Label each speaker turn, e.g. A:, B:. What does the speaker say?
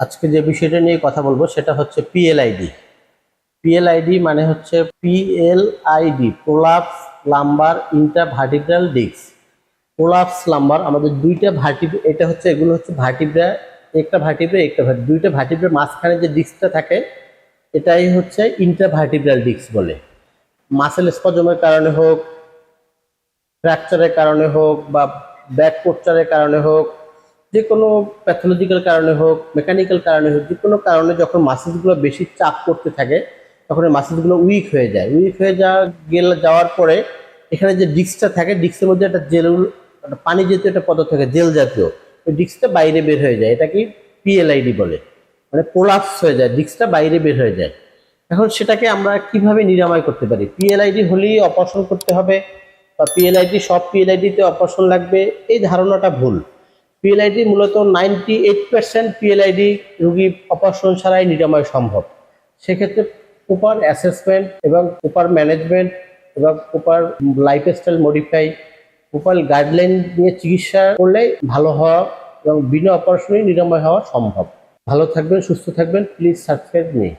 A: আজকে যে বিষয়টা নিয়ে কথা বলবো সেটা হচ্ছে পিএলআইডি। পিএলআইডি মানে হচ্ছে PLID, prolapse lumbar intervertebral disc. Prolapse lumbar আমাদের দুইটা ভার্টিব্রা, এটা হচ্ছে এগুলো হচ্ছে ভার্টিব্রা, একটা ভার্টিব্রা একটা দুইটা ভার্টিব্রার মাঝখানে যে ডিস্কটা থাকে এটাই হচ্ছে ইন্ট্রাভার্টিব্রাল ডিস্ক বলে। মাসেল স্পজমের কারণে হোক, ফ্র্যাকচারের কারণে হোক বা ব্যাক পোস্চারের কারণে হোক, যে কোনো প্যাথোলজিক্যাল কারণে হোক, মেকানিক্যাল কারণে হোক, যে কোনো কারণে যখন মাসেলসগুলো বেশি চাপ করতে থাকে তখন এই মাসেলসগুলো উইক হয়ে যায়। উইক হয়ে যাওয়ার পরে এখানে যে ডিস্কটা থাকে, ডিস্কের মধ্যে একটা জেল, পানি জাতীয় একটা পদার্থ থাকে, জেল জাতীয়, ওই ডিস্কটা বাইরে বের হয়ে যায়। এটা কি পিএলআইডি বলে, মানে প্রোলাপস হয়ে যায়, ডিস্কটা বাইরে বের হয়ে যায়। এখন সেটাকে আমরা কিভাবে নিরাময় করতে পারি? পিএলআইডি হলেই অপারেশন করতে হবে বা পিএলআইডি সব পিএলআইডিতে অপারেশন লাগবে, এই ধারণাটা ভুল। পিএলআইডি মূলত 98% পিএলআইডি রোগী অপারেশন ছাড়াই নিরাময় সম্ভব। সেক্ষেত্রে প্রপার অ্যাসেসমেন্ট এবং প্রপার ম্যানেজমেন্ট এবং proper lifestyle modify, proper guideline নিয়ে চিকিৎসা করলে ভালো হওয়া এবং বিনা অপারেশনেই নিরাময় হওয়া সম্ভব। ভালো থাকবেন, সুস্থ থাকবেন। Please subscribe me.